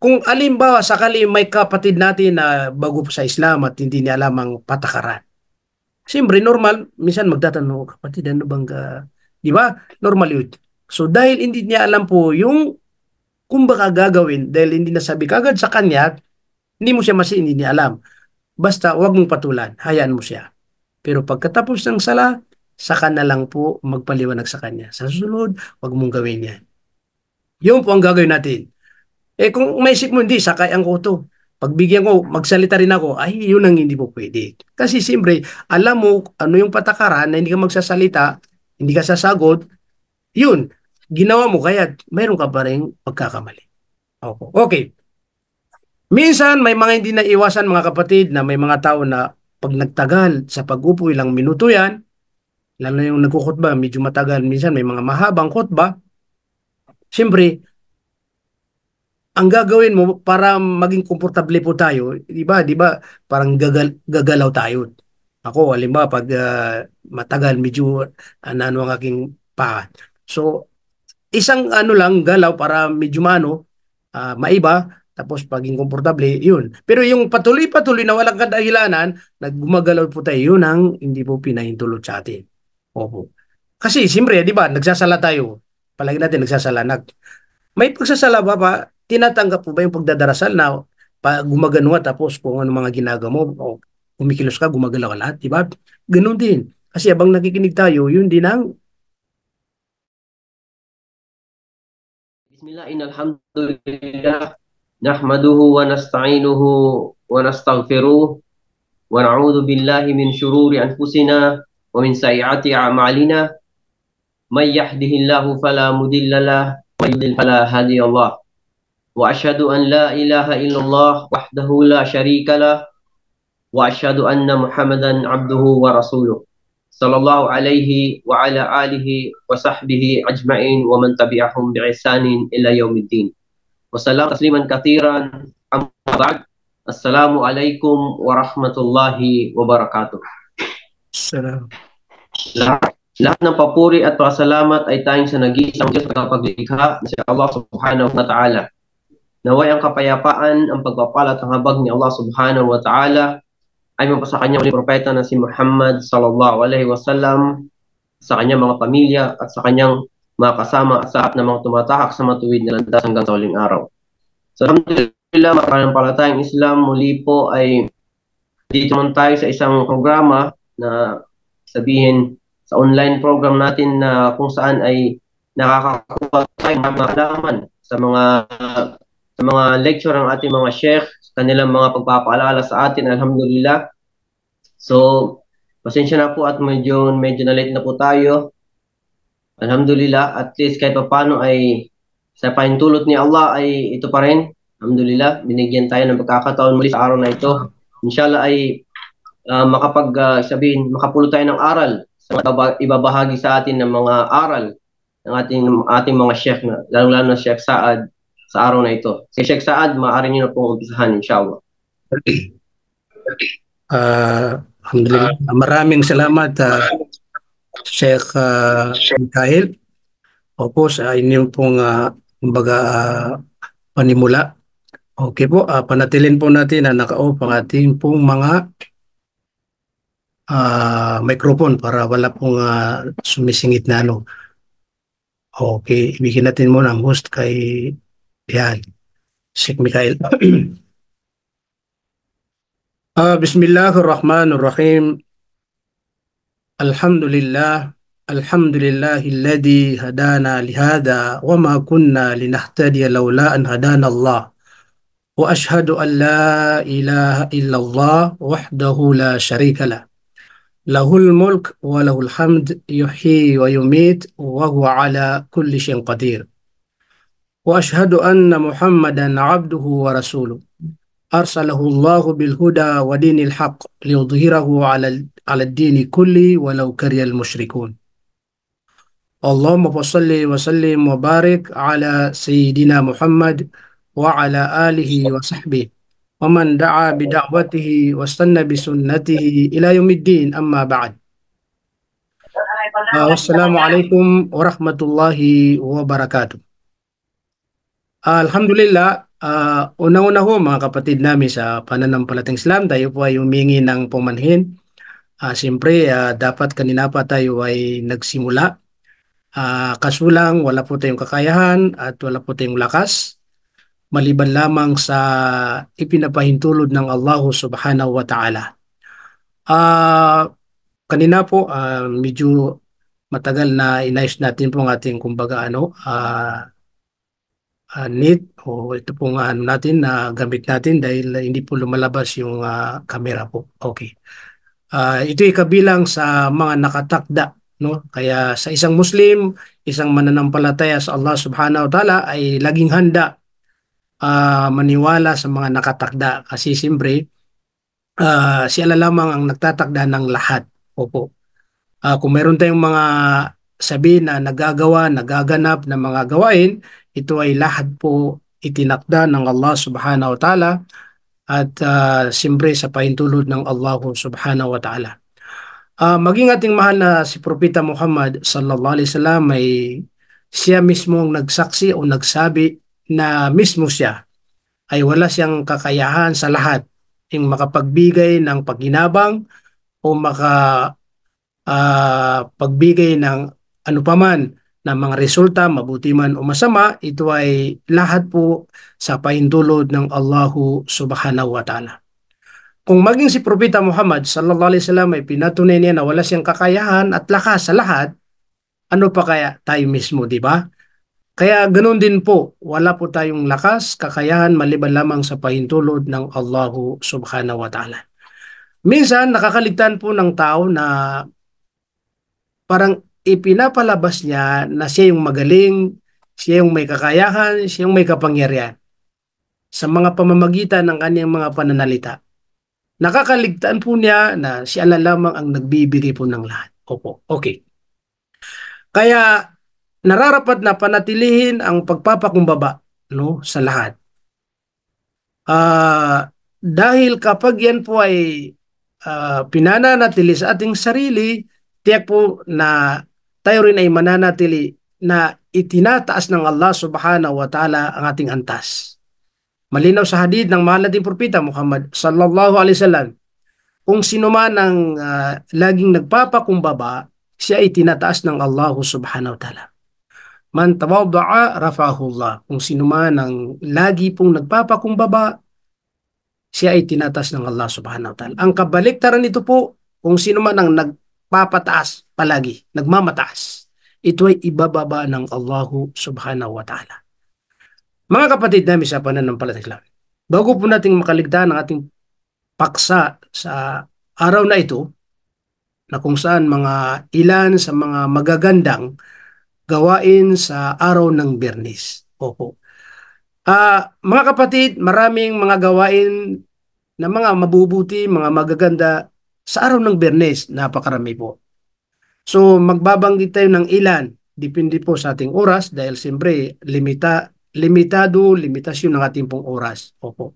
Kung alimbawa sakali may kapatid natin na bago sa Islam at hindi niya alam ang patakaran. Siyempre, normal, minsan magtatanong, kapatid, ano bang, di ba? Normal yun. So, dahil hindi niya alam po yung kung baka gagawin, dahil hindi nasabi kagad sa kanya, hindi mo siya hindi niya alam. Basta, huwag mong patulan, hayaan mo siya. Pero pagkatapos ng sala, saka na lang po magpaliwanag sa kanya. Sa susunod, huwag mong gawin yan. Yun po ang gagawin natin. Kung maisip mo, hindi, sakay ang kuto. Pagbigyan ko, magsalita rin ako, ay, yun ang hindi po pwede. Kasi siyempre, alam mo ano yung patakaran na hindi ka magsasalita, hindi ka sasagot, yun, ginawa mo, kaya mayroon ka pa rin pagkakamali. Okay. Minsan, may mga hindi naiwasan mga kapatid na may mga tao na pag nagtagal sa pag-upo ilang minuto yan, lalo na yung nagkukutba, medyo matagal, minsan may mga mahabang khutba, siyempre, ang gagawin mo para maging komportable po tayo, di ba? Parang gagalaw tayo. Ako, halimbawa, pag matagal, medyo ano ang aking paa. So, isang ano lang, galaw para medyo maiba, tapos paging komportable, yun. Pero yung patuloy-patuloy na walang kadahilanan, naggumagalaw po tayo, yun ang hindi po pinahintulot sa atin. Opo. Kasi siyempre, di ba, nagsasala tayo. Palagi natin nagsasala. May pagsasala ba pa, tinatanggap po ba yung pagdadarasal na gumagano ka tapos kung ano mga ginagawa mo, o kumikilos ka, gumagalaw ka lahat, di ba? Ganun din. Kasi abang nakikinig tayo, yun din ang Bismillah, alhamdulillah, nahmaduhu wa nasta'inuhu wa nastaghfiruh wa na'udzu billahi min shururi anfusina wa min sayyiati a'malina. May yahdihillahu fala mudilla lahu wa may yudlil fala hadiya lahu. Wa asyhadu an la ilaha illallah wahdahu la syarika lah wa asyhadu anna Muhammadan abduhu wa rasuluh. Sallallahu alaihi wa ala alihi wa sahbihi ajma'in wa man tabi'ahum bi ihsanin ila yaumiddin. Wa salam tasliman katsiran amma ba'd. Assalamualaikum warahmatullahi wabarakatuh. Salam. Lahat ng papuri at pasalamat ay tayong sa nag-iisang Diyos na kapaglikha na si Allah subhanahu wa ta'ala. Naway ang kapayapaan, ang pagpapala at ang habag ni Allah subhanahu wa ta'ala ay mapasa kanyang uling propeta na si Muhammad sallallahu alaihi wasallam, sa kanyang mga pamilya at sa kanyang mga kasama at sa lahat ng mga tumatahak sa matuwid na landas hanggang sa huling araw. So alhamdulillah, mapanampalatayang Islam, muli po ay dito naman tayo sa isang programa na sabihin sa online program natin na kung saan ay nakakakuha tayo ng mga kaalaman sa mga lecture ng ating mga sheikh, kanilang mga pagpapaalala sa atin, alhamdulillah. So, pasensya na po at medyo na late na po tayo. Alhamdulillah, at least kahit paano ay sa pahintulot ni Allah ay ito pa rin. Alhamdulillah, binigyan tayo ng pagkakataon muli sa araw na ito. Inshallah ay makapulot tayo ng aral sa ibabahagi sa atin ng mga aral ng ating mga sheikh, lalo na Sheikh Saad sa araw na ito. Si Sheikh Saad, maaari niyo na pong umpisahan, inshallah. Alhamdulillah. Maraming salamat, Sheikh Mikhail. Opo, sa inyong pong panimula. Okay po, panatilin po natin na naka-off ang ating pong mga microphone para wala pong sumisingit na ano. Okay, ibigin natin muna ang host kay yan, Sheikh Mikhail. Bismillahirrahmanirrahim. Alhamdulillah. Alhamdulillahilladzi hadana lihada wa ma kunna linahtadiya laula an hadana Allah. Wa ashhadu an la ilaha illallah wahdahu la syarika lah. Lahul mulk wa lahul hamd yuhyi wa yumit wa huwa ala kulli syai'in qadir. Wa ashhadu anna Muhammadan abduhu wa rasuluh. Arsalahu Allahu bil huda wa dinil haqq liyudhhirahu ala ad-dini kulli walau karihal musyrikun. Allahumma salli wa sallim wa barik ala sayyidina Muhammad wa ala alihi wa sahbihi wa man da'a bi da'watihi wa istanna bi sunnatihi ila yaumiddin, amma ba'd. Wassalamualaikum warahmatullahi wabarakatuh. Alhamdulillah, una-una ho mga kapatid namin sa pananampalatayang Islam, tayo po ay humingi ng pumanhin. Siyempre, dapat kanina pa tayo ay nagsimula. Kaso lang, wala po tayong kakayahan at wala po tayong lakas, maliban lamang sa ipinapahintulot ng Allah subhanahu wa ta'ala. Kanina po, medyo matagal na inayos natin po ang ating kumbaga need o ito pong natin na gamit natin dahil hindi po lumalabas yung camera po. Okay. Ito ay kabilang sa mga nakatakda, no? Kaya sa isang Muslim, isang mananampalataya sa Allah subhanahu wa ta'ala ay laging handa maniwala sa mga nakatakda kasi siyempre siya lamang ang nagtatakda ng lahat. Opo. Kung meron tayong mga sabi na nagagawa, nagaganap na mga gawain, ito ay lahat po itinakda ng Allah subhanahu wa ta'ala at siyempre sa pahintulot ng Allah subhanahu wa ta'ala. Maging ating mahal na si Propeta Muhammad sallallahu alaihi wasallam ay siya mismo ang nagsaksi o nagsabi na mismo siya ay wala siyang kakayahan sa lahat yung makapagbigay ng pagginabang o pagbigay ng ano paman na mga resulta, mabuti man o masama. Ito ay lahat po sa pahintulot ng Allahu Subhanahu wa Ta'ala. Kung maging si Propeta Muhammad sallallahu alaihi wasallam ay pinatunay niya na wala siyang kakayahan at lakas sa lahat, ano pa kaya tayo mismo, di ba? Kaya ganoon din po, wala po tayong lakas, kakayahan maliban lamang sa pahintulot ng Allahu Subhanahu wa Ta'ala. Minsan nakakaligtaan po ng tao na parang ipinapalabas niya na siya yung magaling, siya yung may kakayahan, siya yung may kapangyarihan sa mga pamamagitan ng kanyang mga pananalita. Nakakaligtaan po niya na siya lamang ang nagbibigay po ng lahat. Opo, okay. Kaya nararapat na panatilihin ang pagpapakumbaba, no, sa lahat. Dahil kapag yan po ay pinananatili sa ating sarili, tiyak po na tayo rin ay mananatili na itinataas ng Allah Subhanahu wa Ta'ala ang ating antas. Malinaw sa hadith ng mahal nating propeta Muhammad sallallahu alaihi wasallam, kung sino man ang laging nagpapakumbaba, siya ay tinataas ng Allah Subhanahu wa Ta'ala. Man tawadda'a rafa'ahu Allah. Kung sino man ang lagi pong nagpapakumbaba, siya ay tinataas ng Allah Subhanahu wa Ta'ala. Ang kabaliktaran nito po, kung sino man ang nagpapataas palagi, nagmamataas, ito ay ibababa ng Allah Subhanahu wa Ta'ala. Mga kapatid namin sa pananampalataya, bago po nating makaligtaan ang ating paksa sa araw na ito, na kung saan mga ilan sa mga magagandang gawain sa araw ng Biyernes. Opo. Mga kapatid, maraming mga gawain na mga mabubuti, mga magaganda sa araw ng Biyernes, napakarami po. So magbabanggit tayo ng ilan, depende po sa ating oras dahil siyempre limitasyon ng ating pong oras. Opo.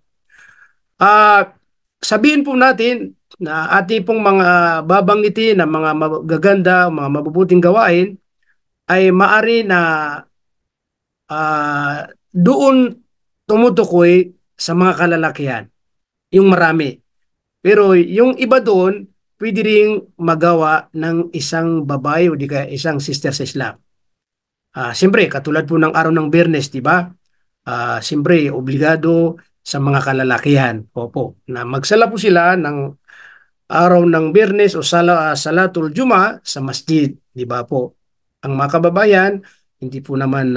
Sabihin po natin na ating pong mga babanggitin na mga magaganda, mga mabubuting gawain ay maari na doon tumutukoy sa mga kalalakihan, yung marami. Pero yung iba doon, pwede ring magawa ng isang babae o di kaya isang sister sa Islam. Siyempre, katulad po ng araw ng Biyernes, di ba? Siyempre, obligado sa mga kalalakihan. Opo, na magsala po sila ng araw ng Biyernes o Salatul Juma sa masjid, di ba po? Ang mga kababayan, hindi po naman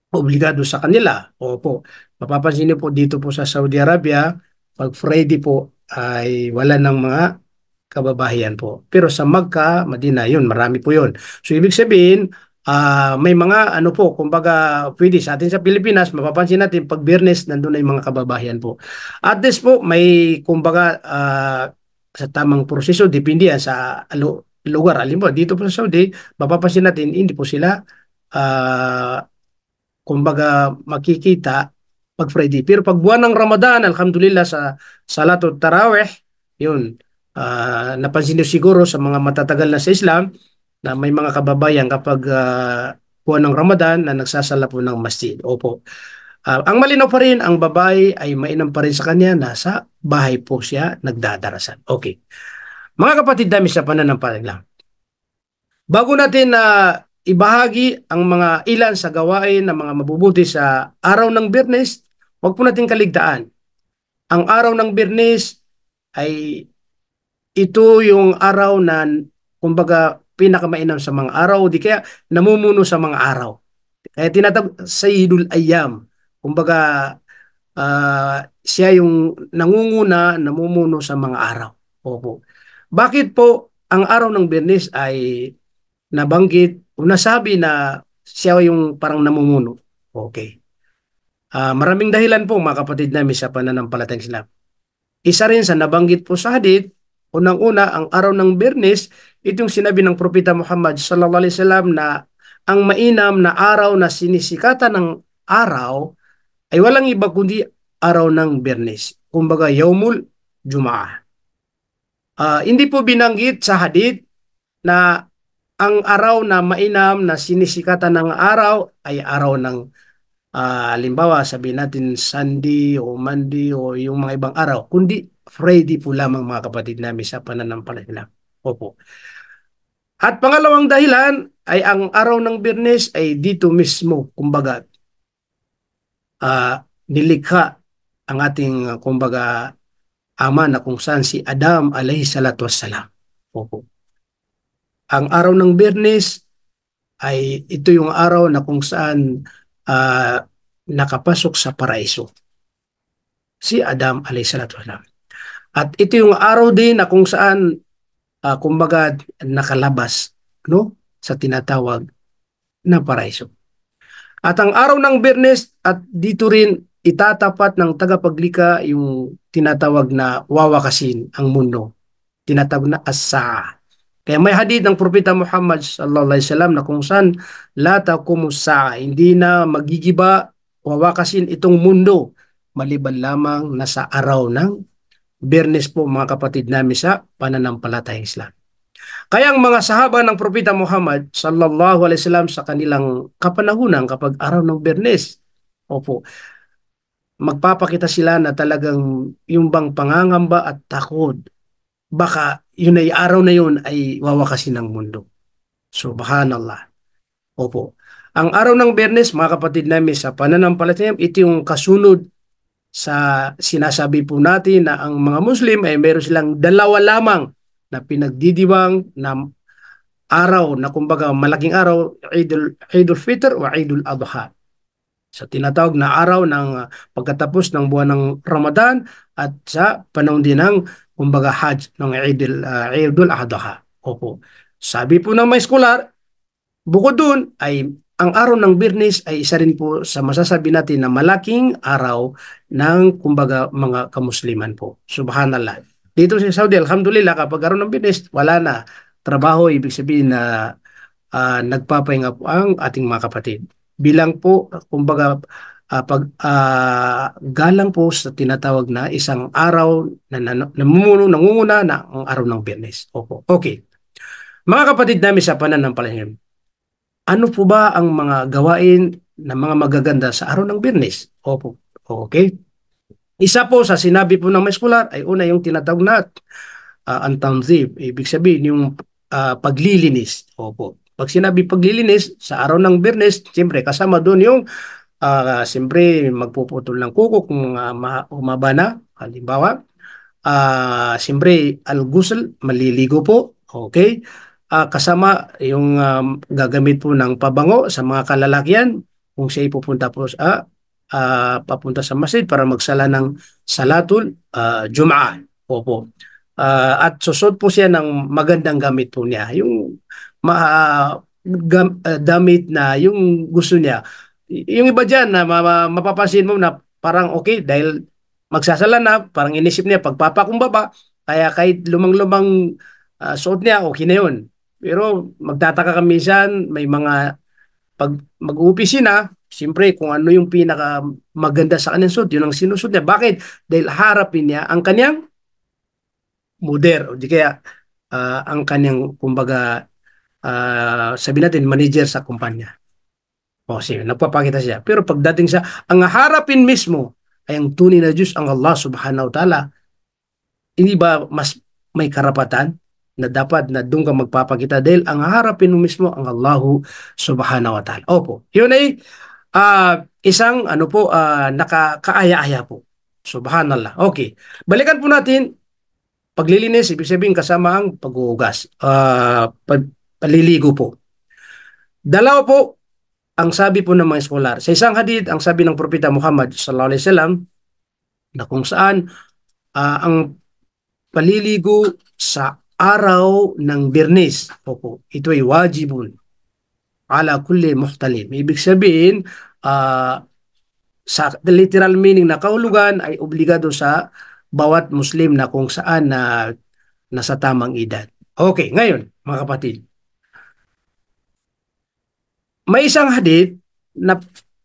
obligado sa kanila. Opo, mapapansin niyo po dito po sa Saudi Arabia, pag Friday po ay wala ng mga kababayan po. Pero sa Makkah, Madina, yun, marami po yun. So, ibig sabihin, may mga ano po, kumbaga pwede sa atin sa Pilipinas, mapapansin natin pag Biyernes nandun na yung mga kababayan po. At this po, may kumbaga sa tamang proseso, depende yan sa lugar. Alimbawa, dito po sa Saudi, mapapansin natin, hindi po sila kumbaga makikita pag Friday. Pero pag buwan ng Ramadan, alhamdulillah sa Salatul Tarawih, yun, napansin niyo siguro sa mga matatagal na sa Islam, na may mga kababayan kapag buwan ng Ramadan na nagsasala po ng masjid. Opo. Ang malinaw pa rin, ang babae ay mainam pa rin sa kanya, nasa bahay po siya nagdadarasan. Okay. Mga kapatid namin sa pananampalataya, bago natin ibahagi ang mga ilan sa gawain ng mga mabubuti sa araw ng Biyernes, huwag po natin kaligtaan. Ang araw ng Biyernes ay ito yung araw na kumbaga pinakamainam sa mga araw, di kaya namumuno sa mga araw. Kaya tinatawag Sayyidul Ayyam. Kumbaga siya yung nangunguna, namumuno sa mga araw. Opo. Bakit po ang araw ng Biyernes ay nabanggit o nasabi na siya yung parang namumuno? Okay. Maraming dahilan po mga kapatid namin sa pananampalatayang Islam. Isa rin sa nabanggit po sa hadith, unang-una, ang araw ng Biyernes, itong sinabi ng Propeta Muhammad sallallahu alaihi wasallam na ang mainam na araw na sinisikatan ng araw ay walang iba kundi araw ng Biyernes. Kumbaga, Yaumul Jum'ah. Hindi po binanggit sa hadith na ang araw na mainam na sinisikatan ng araw ay araw ng halimbawa sabihin natin Sunday o Monday o yung mga ibang araw, kundi Friday po lamang mga kapatid namin sa pananampalataya. Opo. At pangalawang dahilan ay ang araw ng Biyernes ay dito mismo, kumbaga, nilikha ang ating, kumbaga, ama na kung saan si Adam alayhi salatu wassalam. Opo. Ang araw ng Biyernes ay ito yung araw na kung saan nakapasok sa paraiso si Adam alayhi salatu wassalam. At ito yung araw din na kung saan kumbaga nakalabas, no, sa tinatawag na paraiso. At ang araw ng Biyernes at dito rin itatapat ng tagapaglikha yung tinatawag na wawakasin ang mundo, tinatawag na as-saa. Kaya may hadith ng Propeta Muhammad sallallahu alaihi wasallam na kung saan la taqumus saa, hindi na magigiba, wawakasin itong mundo maliban lamang na sa araw ng Biyernes po mga kapatid namin sa pananampalatayang Islam. Kaya ang mga sahaba ng Propeta Muhammad sallallahu alaihi wasallam sa kanilang kapanahunan kapag araw ng Biyernes, opo, magpapakita sila na talagang yung bang pangangamba at takot, baka yun ay araw na yun ay wawakasin ng mundo. Subhanallah. Opo. Ang araw ng Biyernes, mga kapatid namin sa pananampalataya, ito yung kasunod sa sinasabi po natin na ang mga Muslim ay meron silang dalawa lamang na pinagdidiwang na araw na kumbaga malaking araw, Eidul Fitr o Eidul Adha. Sa tinatawag na araw ng pagkatapos ng buwan ng Ramadan at sa panahon din ng kumbaga Hajj ng Eidul Adha. Opo. Sabi po ng mga eskolar, bukod doon ay ang araw ng Biyernes ay isa rin po sa masasabi natin na malaking araw ng kumbaga mga kamusliman po. Subhanallah. Dito sa Saudi, alhamdulillah, kapag araw ng Biyernes, wala na trabaho, ibig sabihin na nagpapahinga po ang ating mga kapatid. Bilang po, kumbaga, galang po sa tinatawag na isang araw na nangunguna na ang araw ng Biyernes. Opo. Okay. Mga kapatid namin sa pananampalataya, ano po ba ang mga gawain na mga magaganda sa araw ng Biyernes? Opo. Okay. Isa po sa sinabi po ng mga eskolar ay una yung tinatawag na ang tanzib. Ibig sabihin yung paglilinis. Opo. Pag sinabi paglilinis sa araw ng Biyernes, siyempre kasama doon yung siyempre magpuputol ng kuko kung umaba na, halimbawa. Siyempre al-ghusl, maliligo po. Okay. Kasama yung gagamit po ng pabango sa mga kalalakihan kung siya pupunta po papunta sa masjid para magsala ng salatul Jum'ah. Opo. At susot po siya ng magandang gamit po niya. Yung damit na yung gusto niya. Yung iba dyan na mapapansin mo na parang okay dahil magsasala na, parang inisip niya pagpapakumbaba, kaya kahit lumang-lumang suot niya, okay na yun. Pero magtataka kami minsan, may mga pag mag-uupisi na, siyempre kung ano yung pinaka maganda sa kanyang suot, yun ang sinusot niya. Bakit? Dahil harapin niya ang kanyang moder, o di kaya ang kanyang, kumbaga, sabi natin, manager sa kumpanya. O sige, nagpapakita siya. Pero pagdating sa, ang harapin mismo ay ang tunay na Diyos, ang Allah subhanahu wa ta'ala, hindi ba mas may karapatan na dapat na doon ka magpapakita dahil ang harapin mo mismo ang Allahu subhanahu wa ta'ala. Opo, yun ay isang ano po, nakakaaya-aya po. Subhanallah. Okay, balikan po natin paglilinis, ibig sabihin kasama ang paghuhugas, paliligo po. Dalawa po ang sabi po ng mga eskolar. Sa isang hadith, ang sabi ng Propeta Muhammad sallallahu alaihi wasallam na kung saan ang paliligo sa araw ng Biyernes, opo, ito ay wajibun ala kulli muhtalim. Ibig sabihin, sa literal meaning na kahulugan ay obligado sa bawat Muslim na kung saan nasa tamang edad. Okay, ngayon, mga kapatid, may isang hadith na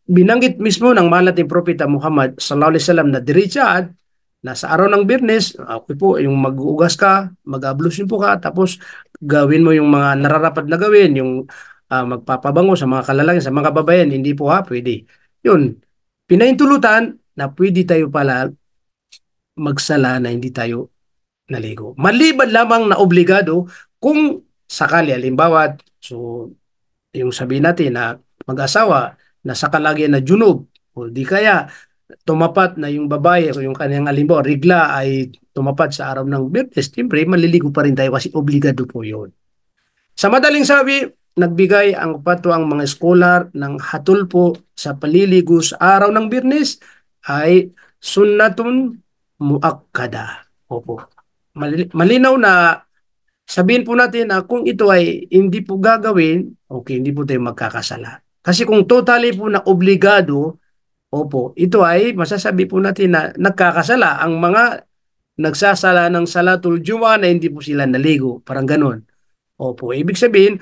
binanggit mismo ng mahal nating Propeta Muhammad sallallahu alaihi wasallam na diretsad na sa araw ng Biyernes, okay po, yung mag-uugas ka, mag-ablution po ka, tapos gawin mo yung mga nararapat na gawin, yung magpapabango sa mga kalalaki, sa mga babayan, hindi po pwede. Yun, pinahintulutan na pwede tayo pala magsala na hindi tayo naligo. Maliban lamang na obligado kung sakali, halimbawa, so yung sabihin natin na mag-asawa na sa kalagayan na junub o di kaya tumapat na yung babae o yung kanyang halimbawa rigla ay tumapat sa araw ng Biyernes, siyempre maliligo pa rin tayo kasi obligado po yun. Sa madaling sabi, nagbigay ang patwa ang mga scholar ng hatol po sa paliligo sa araw ng Biyernes ay sunnatun muakkada. Opo. Malinaw na sabihin po natin na kung ito ay hindi po gagawin, okay, hindi po tayo magkakasala. Kasi kung totally po na obligado, opo, ito ay masasabi po natin na nagkakasala ang mga nagsasala ng salatul juma na hindi po sila naligo. Parang ganon. Opo, ibig sabihin,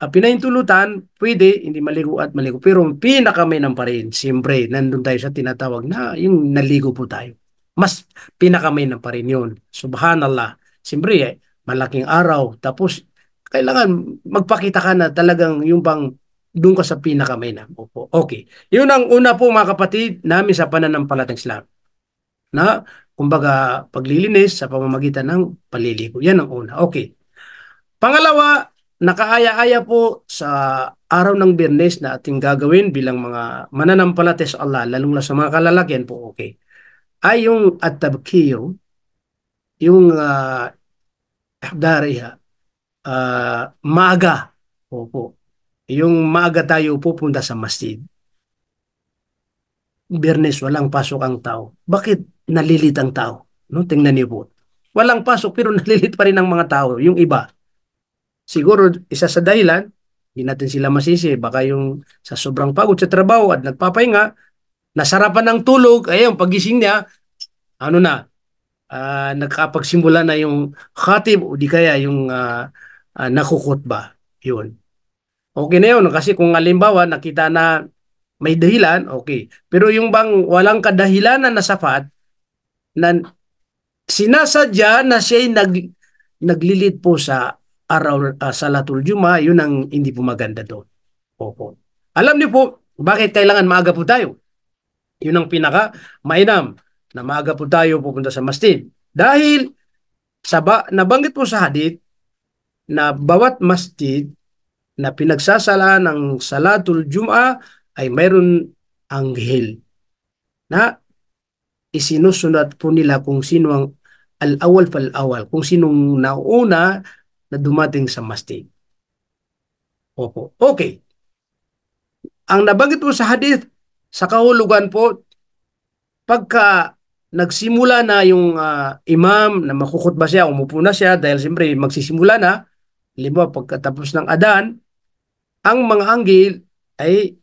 pinahintulutan, pwede, hindi maligo at maligo. Pero pinakamainam pa rin, siyempre, nandun tayo sa tinatawag na yung naligo po tayo. Mas pinakamainam pa rin yun. Subhanallah. Siyempre, malaking araw. Tapos, kailangan magpakita ka na talagang yung bang doon ka sa pinakamainam. Opo. Okay. Yun ang una po mga kapatid namin sa pananampalatang Islam. Na, kumbaga, paglilinis sa pamamagitan ng paliligo. Yan ang una. Okay. Pangalawa, nakaaya-aya po sa araw ng Biyernes na ating gagawin bilang mga mananampalataya sa Allah, lalong na sa mga kalalakihan po, okay, ay yung at-tabkir, yung dariha, maaga. Opo. Yung maaga tayo pupunta sa masjid. Biyernes, walang pasok ang tao. Bakit nalilit ang tao? No? Tingnan niyo po. Walang pasok pero nalilit pa rin ang mga tao, yung iba. Siguro isa sa dahilan, hindi natin sila masisi, baka yung sa sobrang pagod sa trabaho at nagpapahinga, nasarapan ng tulog, ayun, pagising niya, ano na, nakapagsimula na yung khatib o di kaya yung nakukutba. Yun. Okay na yun, kasi kung halimbawa nakita na may dahilan, okay. Pero yung bang walang kadahilanan na sapat, na sinasadya na siya'y naglilid po sa araw Salatul Juma, yun ang hindi po maganda doon. Opo. Alam niyo po, bakit kailangan maaga po tayo? Yun ang pinaka mainam na maaga po tayo pupunta sa masjid. Dahil nabanggit po sa hadith na bawat masjid na pinagsasala ng Salatul Juma ay mayroon anghel na isinusunod po nila kung sino ang al-awal fal-awal, kung sinong nauna na dumating sa masjid. Opo. Okay. Ang nabanggit po sa hadith, sa kahulugan po, pagka nagsimula na yung imam na makukutba siya, umupo na siya dahil siyempre magsisimula na, halimbawa pagkatapos ng adan, ang mga anghel ay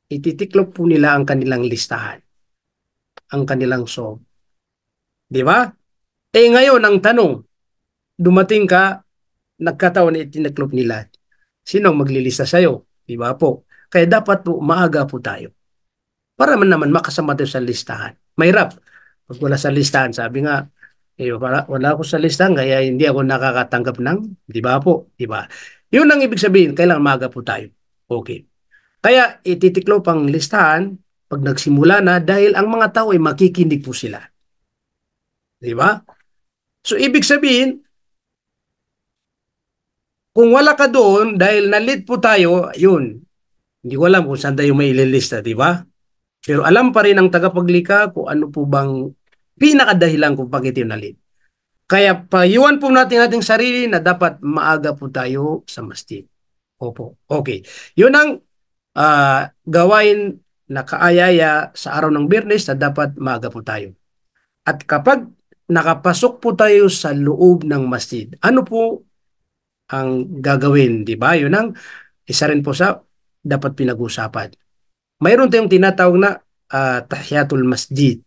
ititiklop po nila ang kanilang listahan, ang kanilang sob. Di ba? Ngayon, ang tanong, dumating ka, nagkataon na itiniklop nila. Sino ang maglilista sa'yo? Di ba po? Kaya dapat po maaga po tayo. Para naman makasama tayo sa listahan. Mahirap. Pag wala sa listahan, sabi nga, wala ako sa listahan, kaya hindi ako nakakatanggap ng, di ba po? Di ba? Yun ang ibig sabihin, kailangan maaga po tayo. Okay. Kaya ititiklop ang listahan pag nagsimula na dahil ang mga tao ay makikinig po sila. Di ba? So, ibig sabihin, kung wala ka doon, dahil na-late po tayo, yun, hindi ko alam kung saan tayo may ililista, di ba? Pero alam pa rin ang tagapaglikha kung ano po bang pinakadahilan kung bakit yun na-late. Kaya payuhan po natin ating sarili na dapat maaga po tayo sa masjid. Opo, okay. Yun ang gawain na kaayaya sa araw ng Biyernes na dapat maaga po tayo. At kapag nakapasok po tayo sa loob ng masjid, ano po ang gagawin, di ba? Yun ang isa rin po sa dapat pinag-usapan. Mayroon tayong tinatawag na tahiyatul masjid.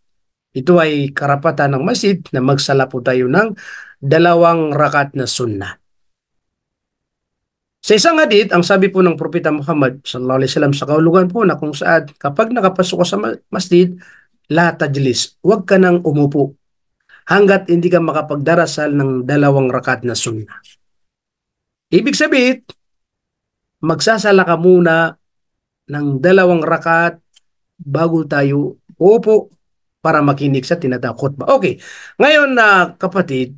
Ito ay karapatan ng masjid na magsala po tayo ng 2 rakat na sunnah. Sa isang hadith, ang sabi po ng Propeta Muhammad sallallahu alaihi wasallam sa kahulugan po na kung saan kapag nakapasok ka sa masjid, la tajlis, huwag ka nang umupo hanggat hindi ka makapagdarasal ng 2 rakat na sunnah. Ibig sabihin, magsasala ka muna ng 2 rakat bago tayo uupo para makinig sa tinatawag khutbah. Okay. Ngayon na kapatid,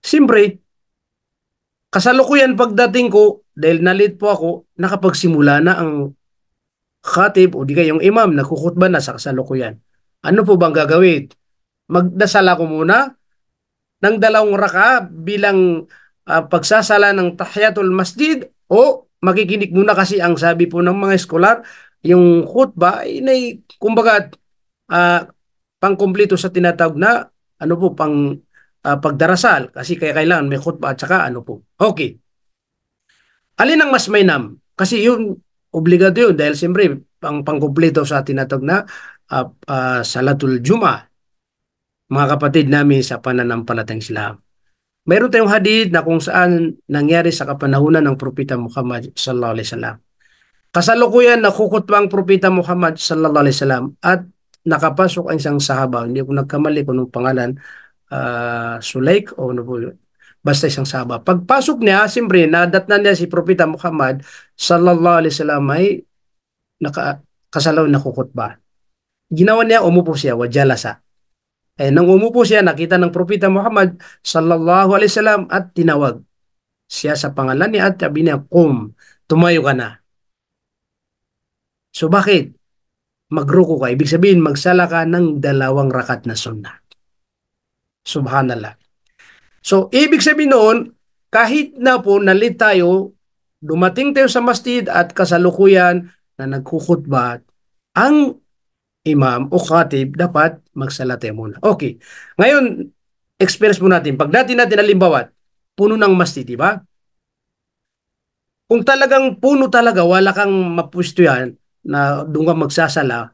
siyempre, kasalukuyan pagdating ko, dahil nalit po ako, nakapagsimula na ang khatib o di kaya yung imam, nagkukhutbah na sa kasalukuyan. Ano po bang gagawin? Magdasal ako muna ng 2 raka bilang pagsasala ng tahiyatul masjid o makikinig muna kasi ang sabi po ng mga eskolar, yung khutbah ay kumbaga uh, pangkumpleto sa tinatawag na ano po pagdarasal kasi kaya kailangan may khutbah at saka ano po. Okay. Alin ang mas mainam? Kasi yun obligado yun dahil siyempre pangkumpleto sa tinatawag na Salatul Juma, mga kapatid namin sa pananampalatayang Islam. Mayroon tayong hadith na kung saan nangyari sa kapanahunan ng Propeta Muhammad sallallahu alaihi wasallam. Kasalukuyan nakukutba ang Propeta Muhammad sallallahu alaihi wasallam at nakapasok ang isang sahaba, hindi ko nagkamali kung anong pangalan, Sulaik o ano po yun. Basta isang sahaba. Pagpasok niya, siyempre, nadatnan niya si Propeta Muhammad sallallahu alaihi wasallam ay kasalaw nakukutba. Ginawa niya, umupo siya, wajalasa. Nang umupo siya, nakita ng Propeta Muhammad sallallahu alaihi wasallam at tinawag siya sa pangalan niya at sabi niya, tumayo ka na. So bakit? Magruko ka. Ibig sabihin, magsala ka ng 2 rakat na sunnah. Subhanallah. So, ibig sabihin noon, kahit na po nalit tayo, dumating tayo sa masjid at kasalukuyan na nagkukutba, ang imam o khatib dapat magsala tayo muna. Okay. Ngayon, experience po natin. Pag natin halimbawa, puno ng masjid, di ba? Kung talagang puno talaga, wala kang mapwesto yan na doon ka magsasala,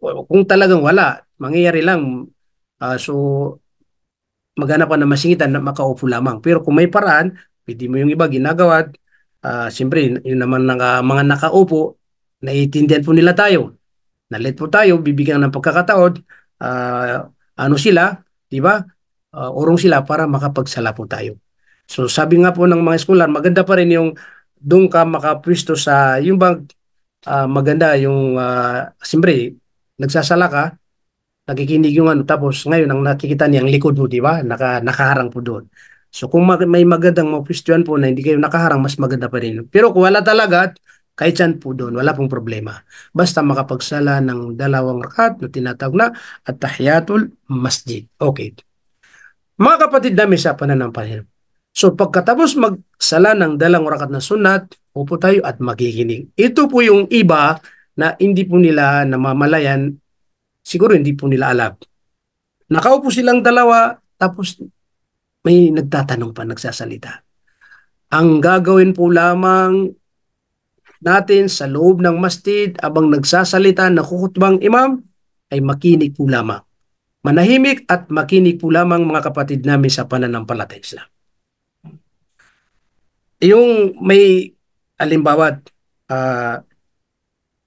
kung talagang wala, mangyayari lang, so maghanap ka na masingitan na makaupo lamang. Pero kung may paraan, pwede mo yung iba ginagawa. Siyempre, yun naman mga nakaupo, naiintindihan po nila tayo. Nalit po tayo, bibigyan ng pagkakataon, ano sila, di ba? Urong sila para makapagsala po tayo. So sabi nga po ng mga eskolar, maganda pa rin yung doon ka makapwisto sa, yung bang maganda yung, siyempre, nagsasala ka, nakikinig yung ano, tapos ngayon ang nakikita niya ang likod mo, di ba? Nakaharang po doon. So kung may magandang mapwistuhan po na hindi kayo nakaharang, mas maganda pa rin. Pero kung wala talaga, kahit saan po doon, wala pong problema. Basta makapagsala ng 2 rakat na tinatawag na at-tahiyatul masjid. Okay. Mga kapatid namin sa pananampalataya. So pagkatapos magsala ng 2 rakat na sunat, upo tayo at magiginig. Ito po yung iba na hindi po nila namamalayan, siguro hindi po nila alam. Nakaupo silang 2, tapos may nagtatanong pa, nagsasalita. Ang gagawin po lamang natin sa loob ng masjid abang nagsasalita na kukutbang imam ay makinig po lamang. Manahimik at makinig po lamang mga kapatid namin sa pananampalataya Islam. Yung may alimbawa,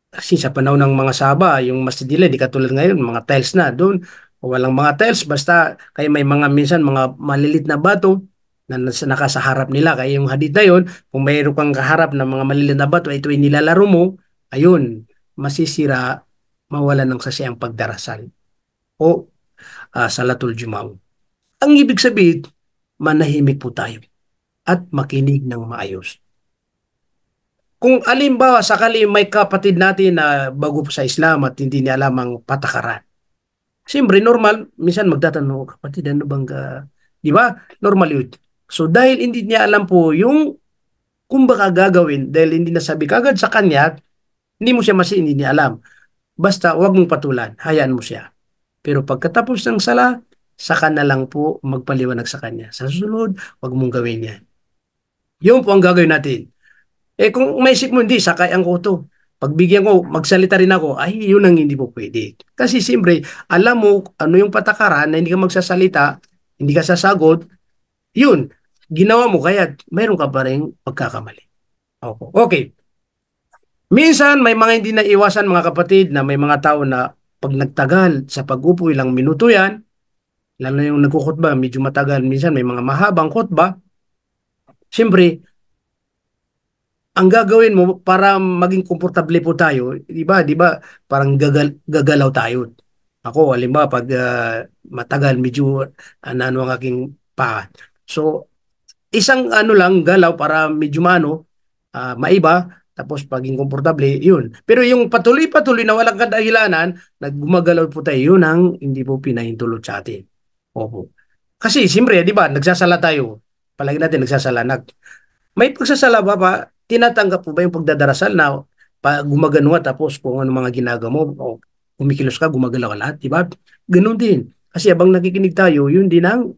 kasi sa panahon ng mga sahaba, yung masjid nila, di katulad ngayon, mga tiles na doon. Walang mga tiles, basta kaya may mga minsan mga malilit na bato na nakasaharap nila. Kaya yung hadith na yun, kung mayroon kang kaharap ng mga malilit na bato, ito ay nilalaro mo, ayun, masisira, mawala ng sasayang pagdarasal o salatul jumaw. Ang ibig sabihin, manahimik po tayo at makinig ng maayos. Kung alimbawa sakali may kapatid natin na bago sa Islam at hindi niya alam ang patakaran, siyempre normal, minsan magtatanong, kapatid ano bang, di ba? Normal yun. So dahil hindi niya alam po yung kung baka gagawin, dahil hindi nasabi kagad sa kanya, hindi mo siya hindi niya alam. Basta huwag mong patulan, hayaan mo siya. Pero pagkatapos ng sala, saka na lang po magpaliwanag sa kanya. Sa susunod, huwag mong gawin yan. Yun po ang gagawin natin. Kung may isip mo, hindi, sakay ang kuto. Pagbigyan ko, magsalita rin ako, ay, yun ang hindi po pwede. Kasi siyempre, alam mo ano yung patakaran na hindi ka magsasalita, hindi ka sasagot, yun, ginawa mo, kaya mayroon ka pa rin pagkakamali. Okay. Minsan, may mga hindi naiwasan mga kapatid na may mga tao na pag nagtagal sa pag-upo, ilang minuto yan, lalo na yung nagkukutba, medyo matagal, minsan may mga mahabang kutba, siyempre, ang gagawin mo para maging komportable po tayo, di ba, parang gagalaw tayo. Ako, halimbawa, pag matagal, medyo ano ang aking paa. So, isang ano lang, galaw para medyo maiba, tapos paging komportable, yun. Pero yung patuloy-patuloy na walang kadahilanan, naggumagalaw po tayo, yun ang hindi po pinahintulot sa atin. Opo. Kasi, siyempre, di ba, nagsasala tayo. Palagi natin nagsasala. May pagsasala ba pa, tinatanggap po ba yung pagdadarasal na gumagano ka tapos kung ano mga ginagawa mo o kumikilos ka, gumagalaw ka lahat, di ba? Ganun din. Kasi abang nakikinig tayo, yun din ang